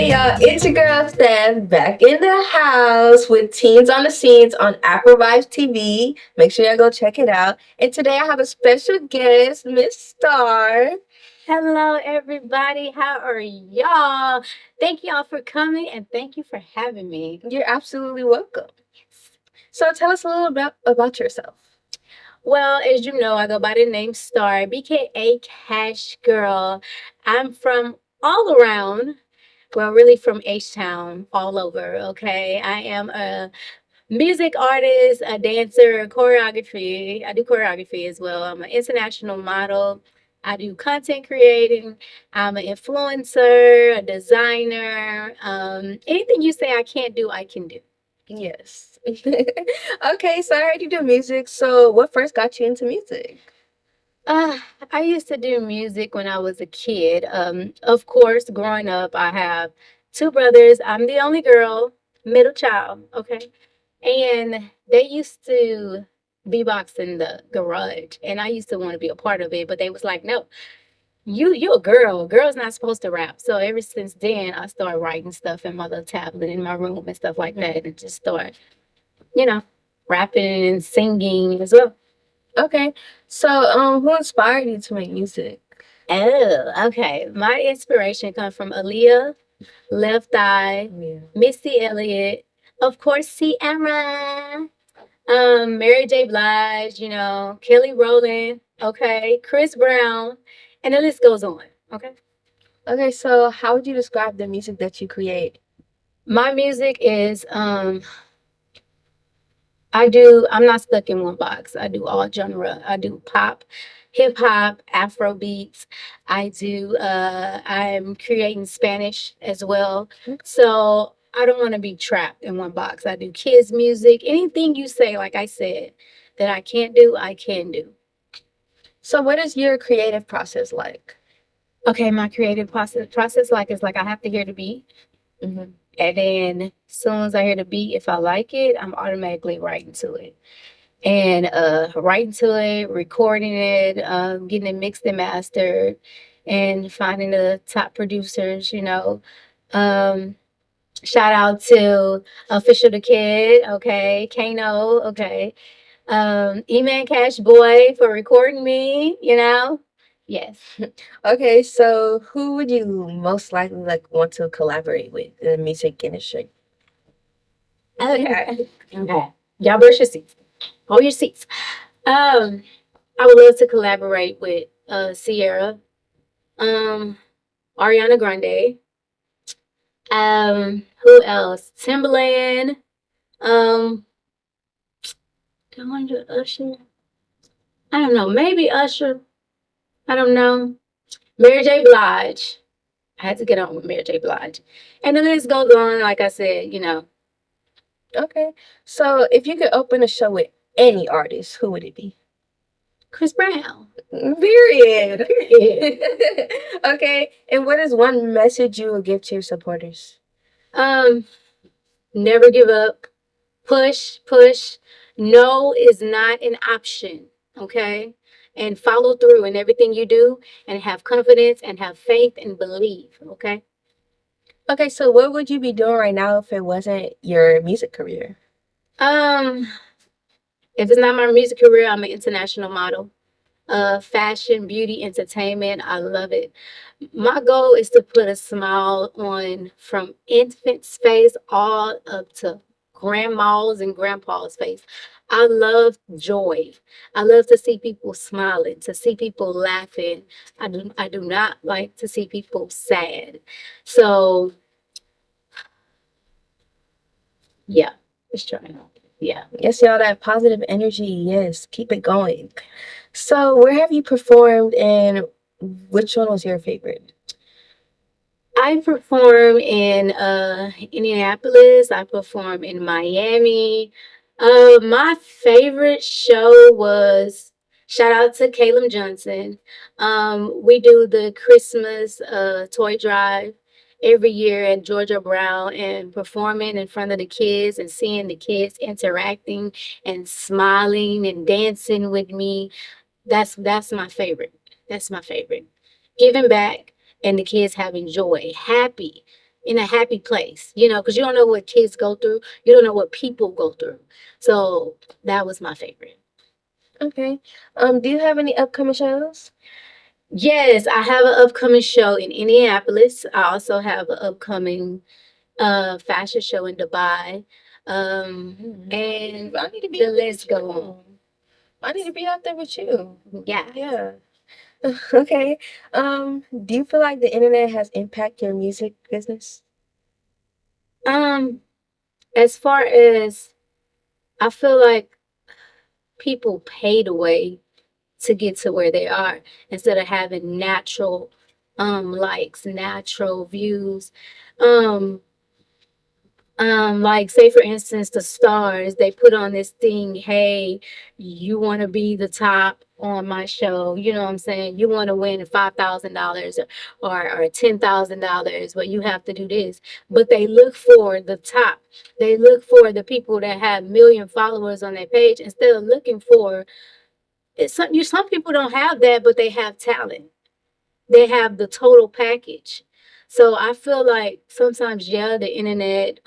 Hey y'all, it's your girl Stef back in the house with Teens on the Scenes on Afrovibes TV. Make sure y'all go check it out. And today I have a special guest, Miss Star. Hello, everybody. How are y'all? Thank y'all for coming and thank you for having me. You're absolutely welcome. So tell us a little bit about yourself. Well, as you know, I go by the name Star, BKA Cash Girl. I'm from all around, well, really from H-Town, all over, okay? I am a music artist, a dancer, choreography. I do choreography as well. I'm an international model. I do content creating. I'm an influencer, a designer. Anything you say I can't do, I can do. Yes. Okay, so I heard you do music. So what first got you into music? Uh, I used to do music when I was a kid. Of course, growing up, I have two brothers. I'm the only girl, middle child, okay? And they used to beatbox in the garage, and I used to want to be a part of it, but they was like, "No, you're a girl. A girl's not supposed to rap." So ever since then, I started writing stuff in my little tablet in my room and stuff like that, and just start, you know, rapping and singing as well. Okay. So who inspired you to make music? Oh, okay. My inspiration comes from Aaliyah, Left Eye, Yeah. Missy Elliott, of course, Ciara. Mary J. Blige, Kelly Rowland, okay, Chris Brown, and the list goes on. Okay. Okay, so how would you describe the music that you create? My music is I'm not stuck in one box. I do all genre. I do pop, hip hop, Afro beats. I'm creating Spanish as well. So I don't want to be trapped in one box. I do kids music. Anything you say, like I said, that I can't do, I can do. So what is your creative process like? Okay, my creative process like is like I have to hear the beat. Mm-hmm. And then as soon as I hear the beat, if I like it, I'm automatically writing to it. And writing to it, recording it, getting it mixed and mastered, and finding the top producers. Um, Shout out to Official the Kid, okay, Kano, okay. E-Man Cash Boy for recording me. Yes. Okay, so who would you most likely want to collaborate with in the music industry? Okay. Okay. Y'all brush your seats. Hold your seats. I would love to collaborate with Sierra, um, Ariana Grande, who else? Timbaland, um, do I want to do Usher? I don't know. Maybe Usher. I don't know. Mary J. Blige. I had to get on with Mary J. Blige. And the list goes on, like I said. Okay, so if you could open a show with any artist, who would it be? Chris Brown. Period. Period. Okay, and what is one message you will give to your supporters? Um, Never give up. Push, push. No is not an option. Okay. And follow through in everything you do and have confidence and have faith and believe. Okay. Okay, so what would you be doing right now if it wasn't your music career? Um, if it's not my music career, I'm an international model. Fashion, beauty, entertainment. I love it. My goal is to put a smile on from infant's face all up to grandma's and grandpa's face. I love joy. I love to see people smiling, to see people laughing. I do not like to see people sad. So yeah, just trying. Yeah. Yes, y'all, that positive energy. Yes, keep it going. So, where have you performed and which one was your favorite? I perform in Indianapolis. I perform in Miami. My favorite show was shout out to Caleb Johnson. We do the Christmas toy drive every year at Georgia Brown and performing in front of the kids and seeing the kids interacting and smiling and dancing with me. That's my favorite. That's my favorite. Giving back and the kids having joy, happy, in a happy place, you know, because you don't know what kids go through. You don't know what people go through. So that was my favorite. Okay. Do you have any upcoming shows? Yes, I have an upcoming show in Indianapolis. I also have an upcoming fashion show in Dubai. And I need to be the out there list with go on. you. I need to be out there with you. Yeah. Yeah. Okay. Do you feel like the internet has impacted your music business? Um, as far as I feel like people paid away to get to where they are instead of having natural likes, natural views. Um like say for instance the stars, they put on this thing, hey, you want to be the top on my show, you know what I'm saying? You want to win $5,000 or $10,000, but you have to do this. But they look for the top. They look for the people that have million followers on their page instead of looking for some people don't have that, but they have talent. They have the total package. So I feel like sometimes, yeah, the internet,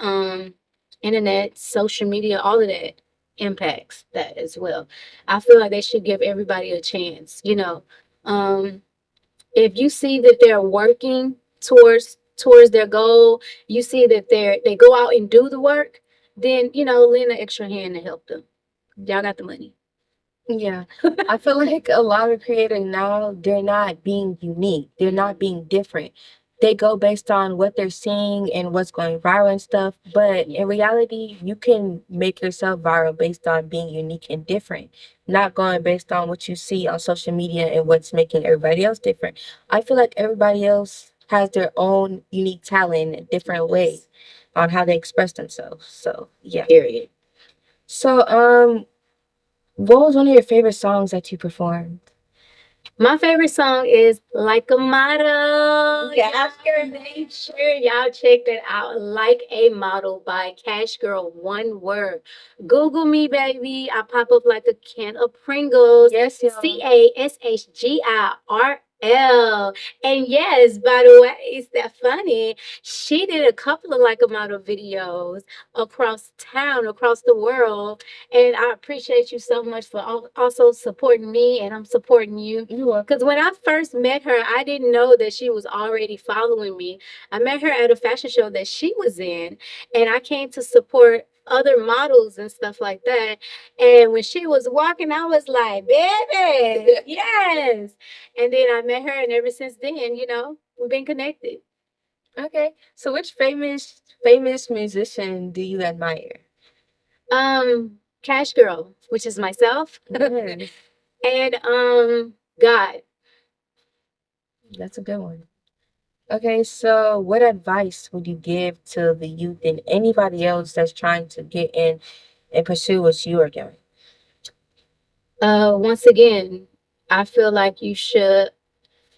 social media, all of that impacts that as well. I feel like they should give everybody a chance. You know, um, if you see that they're working towards their goal, you see that they go out and do the work, then lend an extra hand to help them. Y'all got the money. Yeah. I feel like a lot of creators now, they're not being unique. They're not being different. They go based on what they're seeing and what's going viral and stuff. But in reality, you can make yourself viral based on being unique and different, not going based on what you see on social media and what's making everybody else different. I feel like everybody else has their own unique talent in different ways on how they express themselves. So, yeah. Period. So, what was one of your favorite songs that you performed? My favorite song is Like a Model. Cash Girl. Make sure y'all check that out. Like a Model by Cash Girl. One word. Google me, baby. I pop up like a can of Pringles. Yes, y'all. Cashgirl. And yes, by the way, it's that funny. She did a couple of Like a Model videos across town, across the world. And I appreciate you so much for also supporting me, and I'm supporting you. You are. Because when I first met her, I didn't know that she was already following me. I met her at a fashion show that she was in, and I came to support other models and stuff like that. And when she was walking, I was like, baby, yes. And then I met her, and ever since then, we've been connected. Okay. So which famous musician do you admire? Cash Girl, which is myself, Yes. and God. That's a good one. Okay, so what advice would you give to the youth and anybody else that's trying to get in and pursue what you are doing? Once again, I feel like you should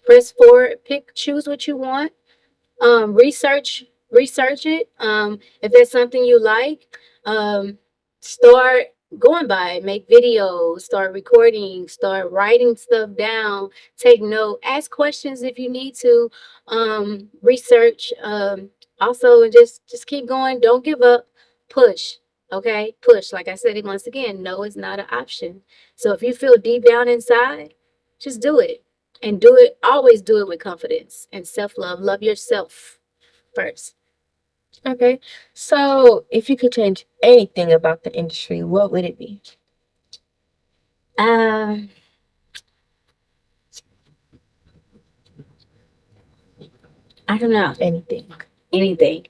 press forward, choose what you want, research it. If that's something you like, start going by it, make videos, start recording, start writing stuff down, take note, ask questions if you need to, research, also, and just keep going, don't give up, push. Okay, push. Like I said it once again, no is not an option. So if you feel deep down inside, just do it. And do it, always do it with confidence and self-love. Love yourself first. Okay, so if you could change anything about the industry, what would it be? Um, I don't know. Anything.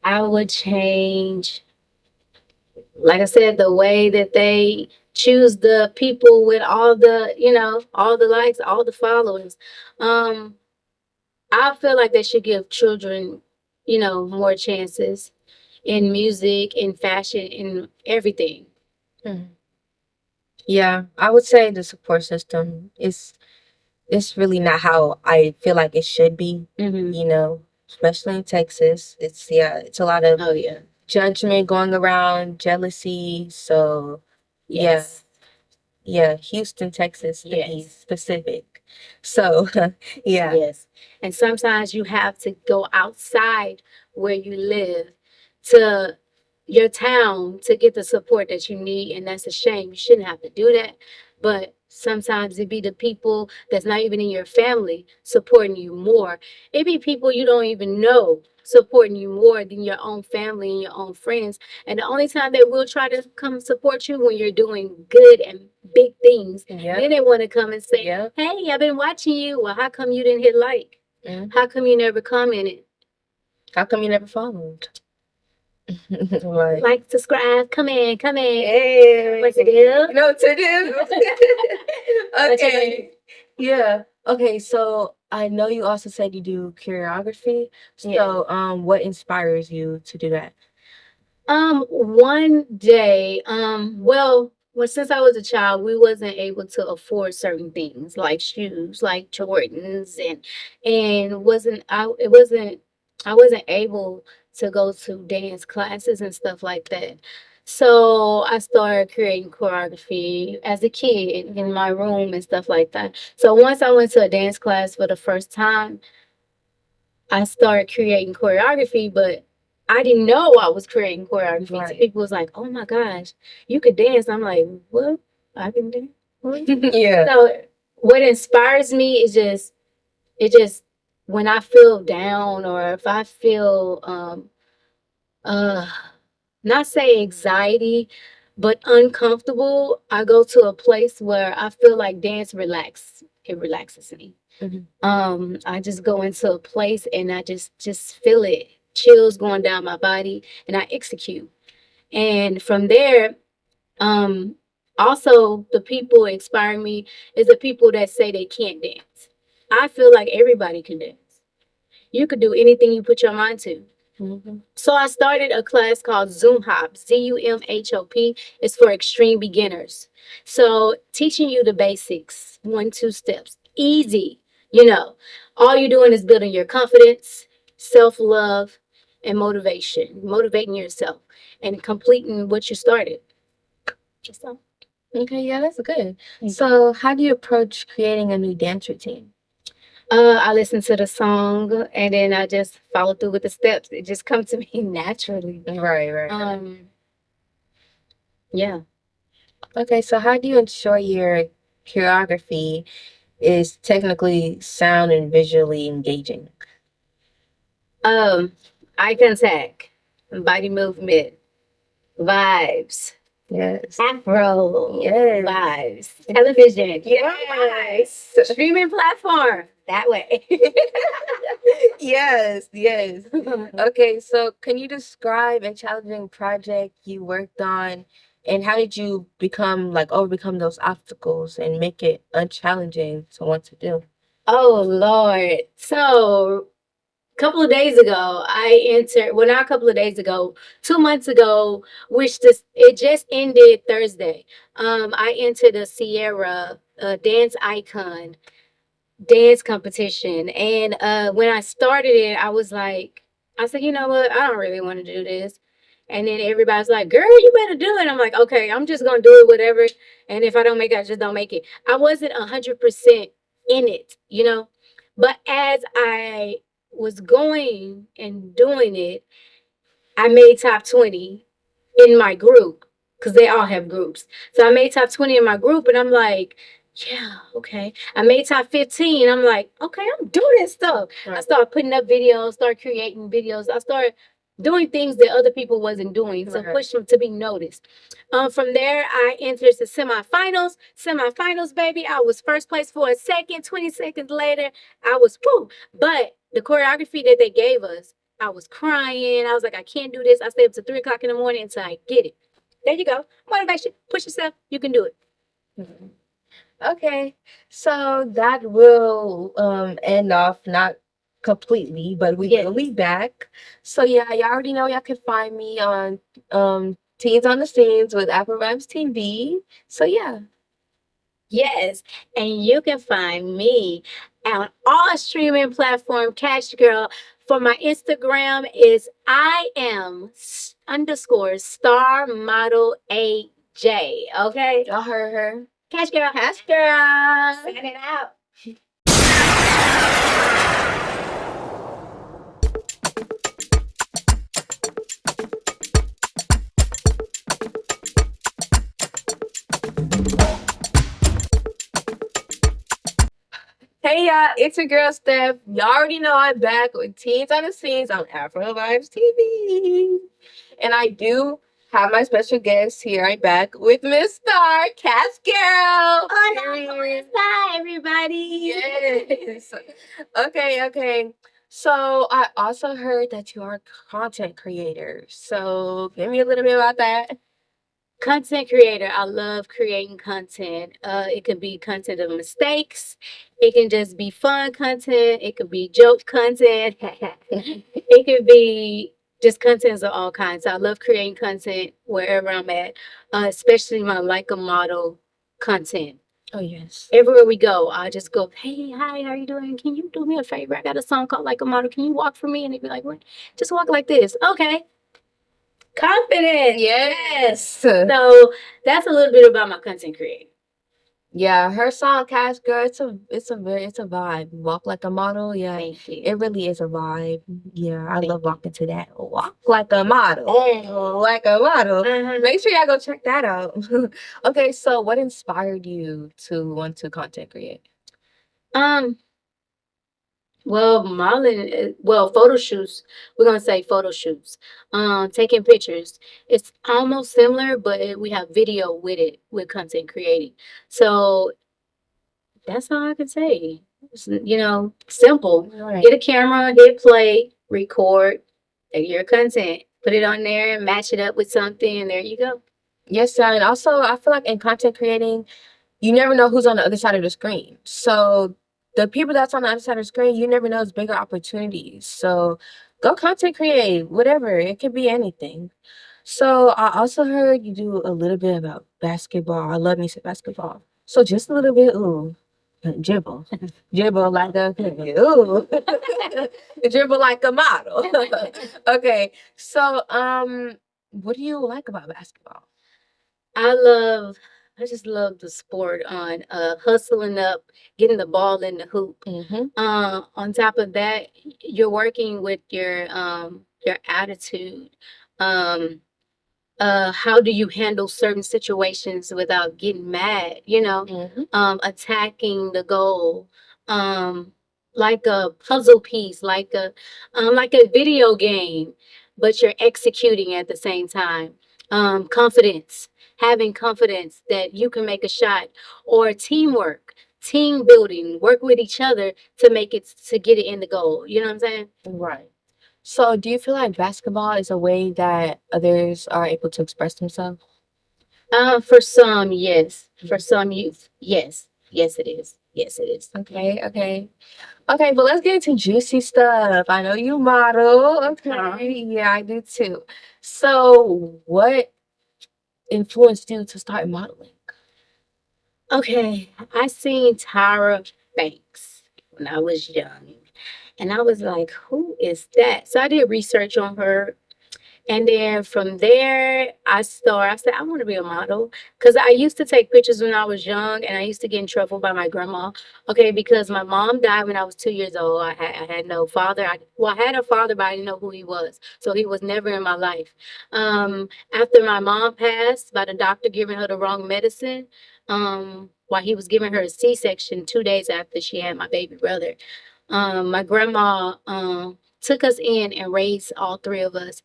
I would change, like I said, the way that they choose the people with all the, all the likes, all the followers. Um, I feel like they should give children, more chances in music, in fashion, in everything. Hmm. Yeah, I would say the support system is it's really not how I feel like it should be, Mm-hmm. Especially in Texas. It's a lot of Oh yeah. judgment going around, jealousy. So, Yes. yeah, Houston, Texas, to be Yes. specific. So, yeah. Yes. And sometimes you have to go outside where you live to your town to get the support that you need. And that's a shame. You shouldn't have to do that. But sometimes it be the people that's not even in your family supporting you more. It be people you don't even know supporting you more than your own family and your own friends. And the only time they will try to come support you when you're doing good and big things, Yep. then they want to come and say, Yep. hey, I've been watching you. Well, how come you didn't hit like? How come you never commented? How come you never followed? Like, Like, subscribe, come in, come in. hey, What to do? you know what to do? What you Okay. Yeah. Okay, so I know you also said you do choreography. Yeah. So, what inspires you to do that? One day, well, since I was a child, we wasn't able to afford certain things like shoes, like Jordans, and I wasn't able to go to dance classes and stuff like that. So I started creating choreography as a kid in my room and stuff like that. So once I went to a dance class for the first time, I started creating choreography, but I didn't know I was creating choreography. So Right. people was like, "Oh my gosh, you could dance." I'm like, "What? I can dance." What? Yeah. So what inspires me is just it just when I feel down or if I feel uh not say anxiety, but uncomfortable, I go to a place where I feel like dance relax. It relaxes me. Mhm. I just go into a place and I just feel it, chills going down my body, and I execute. And from there, um, also the people inspiring me is the people that say they can't dance. I feel like everybody can dance. You could do anything you put your mind to. So I started a class called Zoom Hop, ZUMHOP. It's for extreme beginners. So teaching you the basics, 1, 2 steps, easy. You know, all you're doing is building your confidence, self-love, and motivation, motivating yourself and completing what you started. So, Okay, yeah, that's good. So, how do you approach creating a new dance routine? I listen to the song and then I just follow through with the steps. It just comes to me naturally. Right. Yeah. Okay, so how do you ensure your choreography is technically sound and visually engaging? Um, eye contact, body movement, vibes, Yes. Afro, Yes. vibes, television, Yes. streaming platform. That way. Yes. Okay, so can you describe a challenging project you worked on and how did you overcome those obstacles and make it unchallenging to want to do? Oh Lord. So couple of days ago, I entered, well, not a couple of days ago, 2 months ago, which it just ended Thursday. I entered a Sierra dance icon dance competition. And when I started it, I said, you know what? I don't really want to do this. And then everybody's like, girl, you better do it. I'm like, okay, I'm just going to do it, whatever. And if I don't make it, I just don't make it. I wasn't 100% in it, you know? But as I was going and doing it, I made top 20 in my group because they all have groups. So I made top 20 in my group and I'm like, yeah, okay. I made top 15. I'm like, okay, I'm doing this stuff. Right. I started putting up videos, started creating videos. I started doing things that other people wasn't doing. So push them to be noticed. From there, I entered the semifinals. Semifinals, baby. I was first place for a second. 20 seconds later, I was woo. But the choreography that they gave us, I was crying. I was like, I can't do this. I stay up to 3 o'clock in the morning until I get it. There you go. Motivation. Push yourself. You can do it. Mhm. Okay, so that will end off not completely, but we will be back. So yeah, y'all already know y'all can find me on Teens on the Scenes with Afrovibes TV. So yeah. Yes, and you can find me on all streaming platform. Cash Girl. For my Instagram is __ star model AJ. Okay, Y'all heard her. Cash Girl. Cash girl. Signing out. Hey y'all, it's your girl Steph. Y'all already know I'm back with Teens on the Scenes on Afrovibes TV. And I do have my special guest here. I'm back with Miss Star, Cash Girl. Hola, ¿cómo está, everybody? Yes. Okay. So I also heard that you are a content creator. So give me a little bit about that. Content creator. I love creating content. It can be content of mistakes. It can just be fun content. It could be joke content. It could be just contents of all kinds. I love creating content wherever I'm at, especially my like a model content. Oh yes. Everywhere we go, I just go, hey, hi, how you doing? Can you do me a favor? I got a song called Like a Model. Can you walk for me? And they'd be like, what? Just walk like this. Okay. Confident. Yes. So that's a little bit about my content creating. Yeah, her song Cash Girl, it's a vibe. Walk like a model, yeah. Thank you. It really is a vibe. Yeah, I Thank love walking to that. Walk like a model. Like a model. Make sure y'all go check that out. Okay, so what inspired you to want to content create? Um, well, modeling, well, photo shoots. We're gonna say photo shoots. Taking pictures. It's almost similar, but we have video with it with content creating. So that's all I can say. It's, simple. Right. Get a camera, hit play, record, take your content, put it on there, and match it up with something, and there you go. Yes, sir. And also I feel like in content creating, you never know who's on the other side of the screen. So the people that's on the other side of the screen, you never know, it's bigger opportunities. So go content create, whatever. It could be anything. So I also heard you do a little bit about basketball. I love me some basketball. So just a little bit, ooh, dribble, dribble like a ooh, dribble like a model. Okay, so what do you like about basketball? I love I just love the sport on hustling up, getting the ball in the hoop. Mm-hmm. On top of that, you're working with your attitude. Um, how do you handle certain situations without getting mad, Mm-hmm. attacking the goal, like a puzzle piece, like a video game, but you're executing at the same time. Confidence, having confidence that you can make a shot, or teamwork, team building, work with each other to get it in the goal. You know what I'm saying? Right. So, do you feel like basketball is a way that others are able to express themselves? For some, yes. For some youth, yes. Yes, it is. Yes, it is. Okay, but let's get into juicy stuff. I know you model. Okay, yeah, I do too. So, what influenced you to start modeling? Okay, I seen Tyra Banks when I was young, and I was like, who is that? So I did research on her. And then from there, I said, I want to be a model. Because I used to take pictures when I was young, and I used to get in trouble by my grandma. Okay, because my mom died when I was 2 years old. I had no father. I had a father, but I didn't know who he was. So he was never in my life. After my mom passed, by the doctor giving her the wrong medicine, while he was giving her a C-section 2 days after she had my baby brother, my grandma took us in and raised all three of us.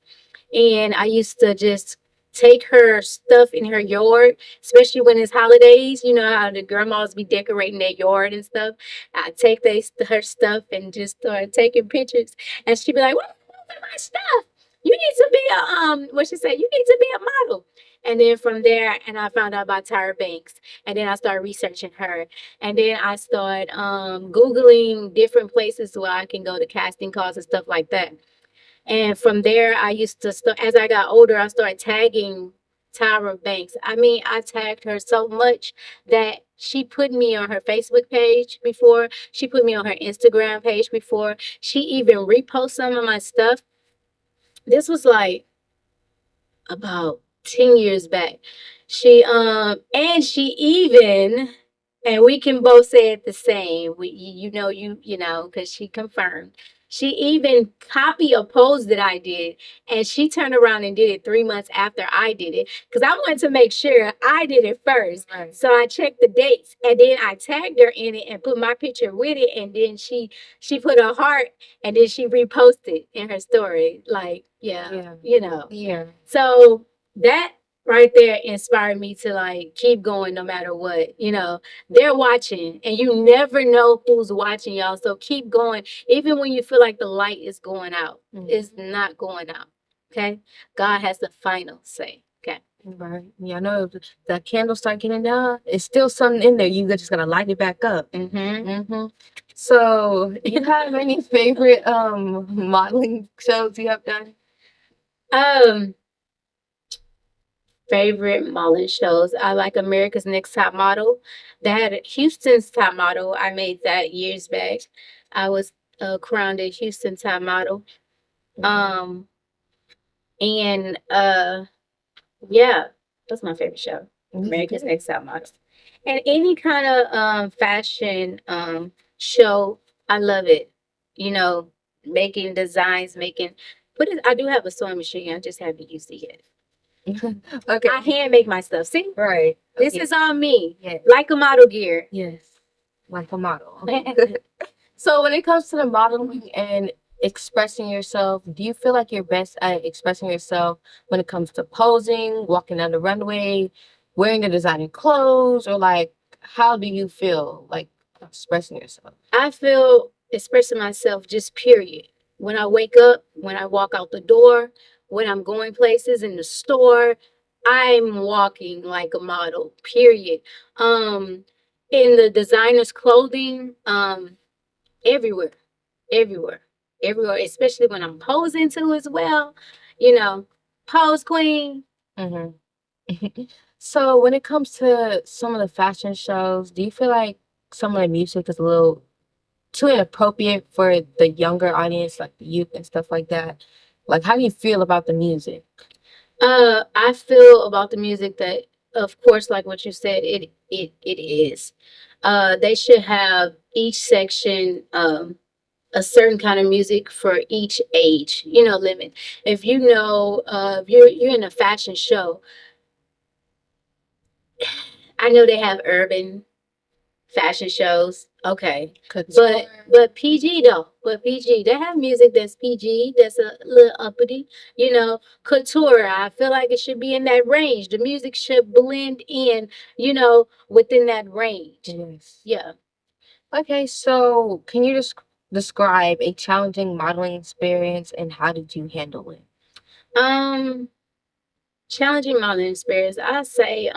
And I used to just take her stuff in her yard, especially when it's holidays. You know how the grandmas be decorating their yard and stuff. I take her stuff and just start taking pictures. And she'd be like, "What is my stuff? You need to be a what she said, you need to be a model." And then from there, and I found out about Tyra Banks, and then I started researching her, and then I started googling different places where I can go to casting calls and stuff like that. And from there, I used to start, as I got older, I started tagging Tyra Banks. I mean, I tagged her so much that she put me on her Facebook page before. She put me on her Instagram page before. She even reposted some of my stuff. This was like about 10 years back. She even And we can both say it the same. You know, because she confirmed. She even copy a pose that I did, and she turned around and did it 3 months after I did it. Because I wanted to make sure I did it first. Right. So I checked the dates, and then I tagged her in it and put my picture with it, and then she put a heart, and then she reposted in her story. Like, yeah, Yeah. you know. Yeah. So that right there inspired me to like keep going no matter what. You know, they're watching, and you never know who's watching, y'all. So keep going, even when you feel like the light is going out. It's not going out. Okay, God has the final say. Okay. Right. Yeah, I know if the candles start getting down, it's still something in there. You just gotta light it back up. So, you have any favorite modeling shows you have done? Um, favorite modeling shows. I like America's Next Top Model. That Houston's Top Model. I made that years back. I was crowned a Houston Top Model. Um, and yeah, that's my favorite show. America's Next Top Model. And any kind of fashion show, I love it. You know, making designs, making but I do have a sewing machine. I just haven't used it yet. Okay. I hand make my stuff. See? Right. This Okay. is on me. Yes. Like a model gear. Yes. Like a model. So when it comes to the modeling and expressing yourself, do you feel like you're best at expressing yourself when it comes to posing, walking down the runway, wearing the designer clothes, or like how do you feel like expressing yourself? I feel expressing myself just period. When I wake up, when I walk out the door, when I'm going places in the store, I'm walking like a model, period. Um, in the designer's clothing, everywhere, everywhere, everywhere, especially when I'm posing too as well. You know, pose queen. Hmm. So when it comes to some of the fashion shows, do you feel like some of the music is a little too inappropriate for the younger audience, like the youth and stuff like that? Like, how do you feel about the music? I feel about the music that, of course, like what you said, it is. They should have each section a certain kind of music for each age, limit. If you know, if you're in a fashion show, I know they have urban fashion shows. Okay. Couture. But PG though. But PG. They have music that's PG, that's a little uppity. Couture. I feel like it should be in that range. The music should blend in, within that range. Yes. Yeah. Okay, so can you just describe a challenging modeling experience and how did you handle it? Um Challenging mountain experience. I say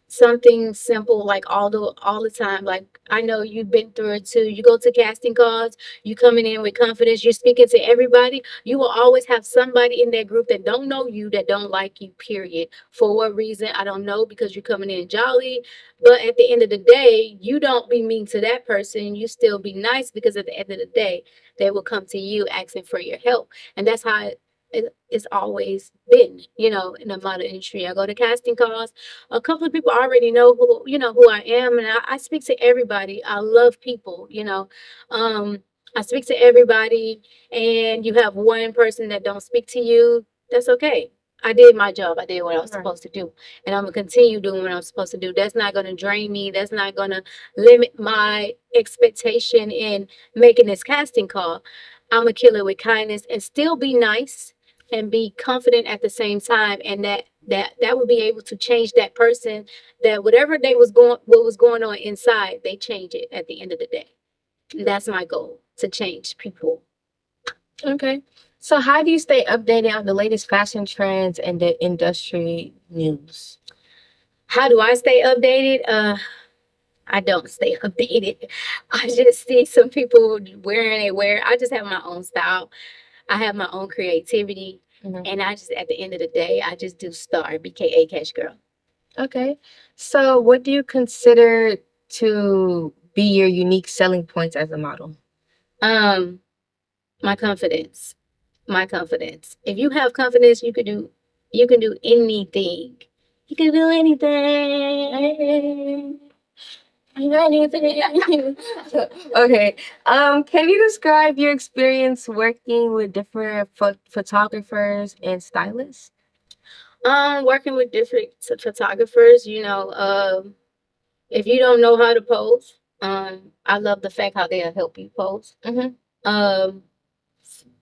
something simple like all the time. Like I know you've been through it too. You go to casting calls, you coming in with confidence, you're speaking to everybody. You will always have somebody in that group that don't know you, that don't like you, period. For what reason? I don't know, because you're coming in jolly. But at the end of the day, you don't be mean to that person. You still be nice, because at the end of the day, they will come to you asking for your help. And that's how it's always been, in the model industry. I go to casting calls. A couple of people already know who I am, and I speak to everybody. I love people, I speak to everybody, and you have one person that don't speak to you. That's okay. I did my job. I did what I was supposed to do, and I'm gonna continue doing what I'm supposed to do. That's not gonna drain me. That's not gonna limit my expectation in making this casting call. I'm gonna kill it with kindness and still be nice and be confident at the same time, and that would be able to change that person, that whatever what was going on inside, they change it at the end of the day. That's my goal, to change people. Okay. So how do you stay updated on the latest fashion trends and the industry news? How do I stay updated? I don't stay updated. I just see some people wearing it, where I just have my own style. I have my own creativity. And I just, at the end of the day, I just do star, BKA Cash Girl. Okay. So what do you consider to be your unique selling points as a model? My confidence. My confidence. If you have confidence, you can do anything. You can do anything. Anything. Okay. Can you describe your experience working with different photographers and stylists? Working with different photographers, if you don't know how to pose, I love the fact how they'll help you pose. Mm-hmm. Um,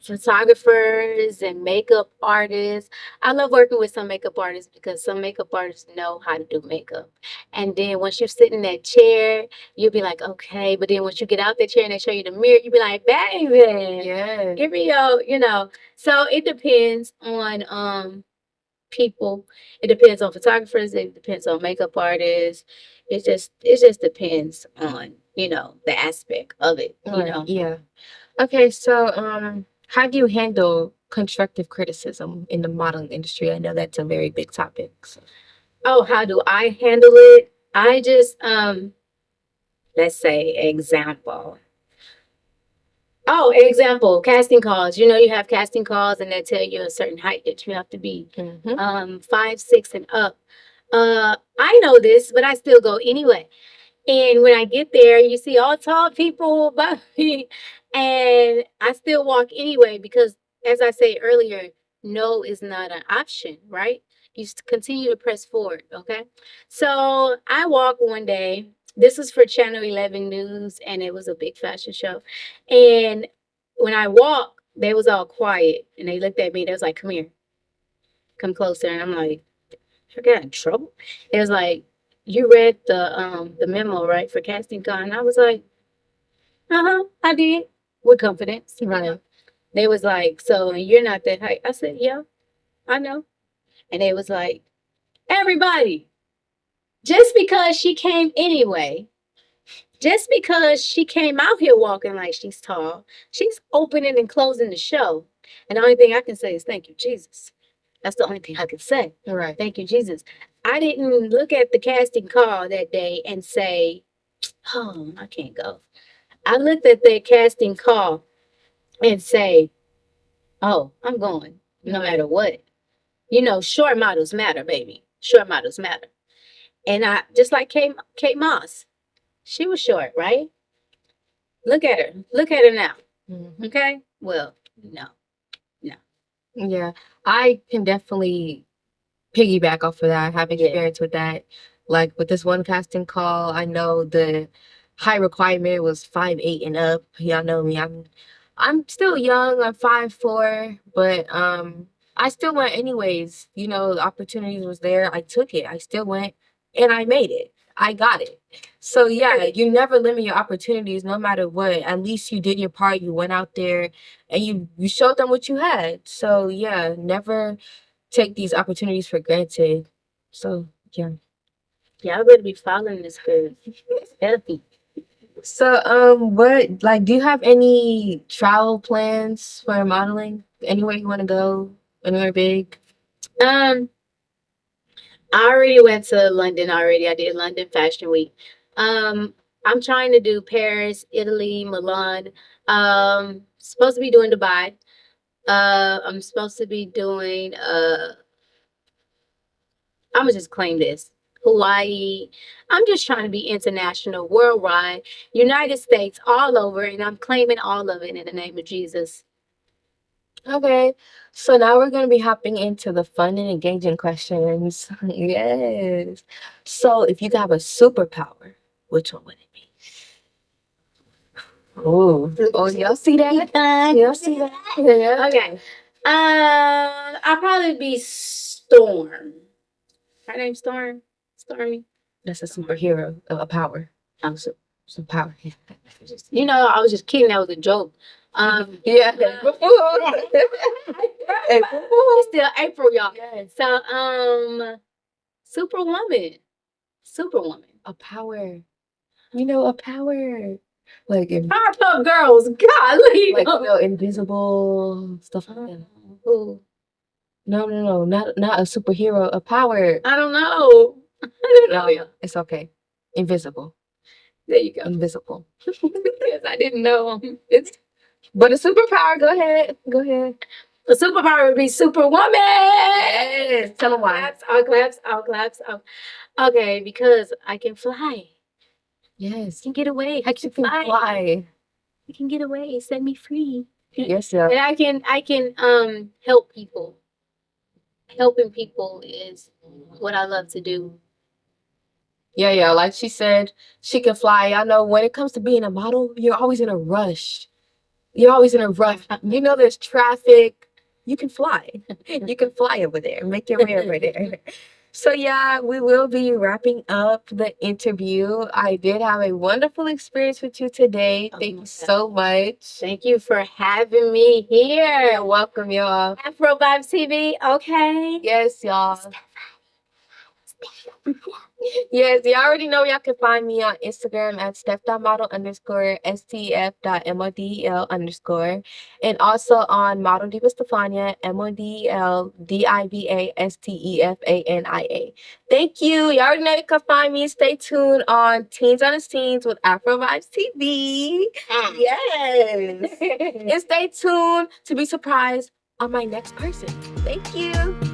Photographers and makeup artists. I love working with some makeup artists because some makeup artists know how to do makeup. And then once you sit in that chair, you'll be like, okay. But then once you get out that chair and they show you the mirror, you'll be like, baby, Yeah. give me your. So it depends on people. It depends on photographers. It depends on makeup artists. It just depends on the aspect of it. Right. Yeah. Okay. So, how do you handle constructive criticism in the modeling industry? I know that's a very big topic. So. Oh, how do I handle it? I just let's say example. Oh, example, casting calls. You have casting calls and they tell you a certain height that you have to be. Mm-hmm. 5'6" and up. I know this, but I still go anyway. And when I get there, you see all tall people above me, and I still walk anyway because, as I said earlier, no is not an option, right? You continue to press forward, okay? So I walk one day. This was for Channel 11 News, and it was a big fashion show. And when I walked, they was all quiet, and they looked at me. They was like, "Come here, come closer." And I'm like, "I got in trouble." It was like, "You read the memo, right, for casting call?" And I was like, "Uh-huh, I did." With confidence. Right. They was like, "So you're not that height?" I said, "Yeah, I know." And they was like, "Everybody, just because she came anyway, just because she came out here walking like she's tall, she's opening and closing the show." And the only thing I can say is thank you, Jesus. That's the only thing I can say. Right. Thank you, Jesus. I didn't look at the casting call that day and say, "Oh, I can't go." I looked at that casting call and say, "Oh, I'm going no matter what." Short models matter, baby. Short models matter. And I just like Kate Moss, she was short, right? Look at her. Look at her now. Mm-hmm. Okay. Well, no, no. Yeah. I can definitely piggyback off of that. I have Yeah. experience with that. Like with this one casting call, I know the high requirement was 5'8" and up. Y'all know me. I'm still young. I'm 5'4", but I still went anyways. The opportunity was there. I took it. I still went and I made it. I got it. So yeah, you never limit your opportunities no matter what. At least you did your part. You went out there and you showed them what you had. So yeah, never take these opportunities for granted. So yeah. Y'all better be following this good. It's healthy. So what like do you have any travel plans for modeling? Anywhere you want to go? Anywhere big? Um, I already went to London already. I did London Fashion Week. Um, I'm trying to do Paris, Italy, Milan. Supposed to be doing Dubai. I'm supposed to be doing I'm gonna just claim this. Hawaii. I'm just trying to be international, worldwide, United States, all over, and I'm claiming all of it in the name of Jesus. Okay. So now we're gonna be hopping into the fun and engaging questions. Yes. So if you could have a superpower, which one would it be? Oh, y'all see that? Y'all see that? Yeah. Okay. I'll probably be Storm. Her name's Storm. Stormy. That's a superhero, a power. I'm so, Some power. I was just kidding. That was a joke. Yeah. It's still April, y'all. Yes. So, Superwoman. Superwoman. A power. A power. Like Powerpuff Girls. Golly. like invisible stuff like that. Who? No, not a superhero. A power. I don't know. I don't know. No, it's okay. Invisible. There you go. Invisible. Because I didn't know. It's But a superpower. Go ahead. Go ahead. the superpower would be Superwoman. Yes. Tell them why. Claps, all claps, all claps. All. Okay, because I can fly. Yes. I can get away. I You can can fly. fly. I can get away. Set me free. Yes, And yeah. I can help people. Helping people is what I love to do. Yeah. Like she said, she can fly. I know when it comes to being a model, you're always in a rush. You're always in a rush. You know, there's traffic. You can fly. You can fly over there. Make your way over there. So yeah, we will be wrapping up the interview. I did have a wonderful experience with you today. Oh Thank my you so much. Thank you for having me here. You're welcome, y'all. Afrovibes TV, okay? Yes, y'all. Yes, you already know y'all can find me on Instagram at stef.model underscore stf.model underscore, and also on Model Diva Stefania, MODLDIVASTEFANIA. Thank you. You already know you can find me. Stay tuned on Teens on the Scenes with Afrovibes TV. Yes. And stay tuned to be surprised on my next person. Thank you.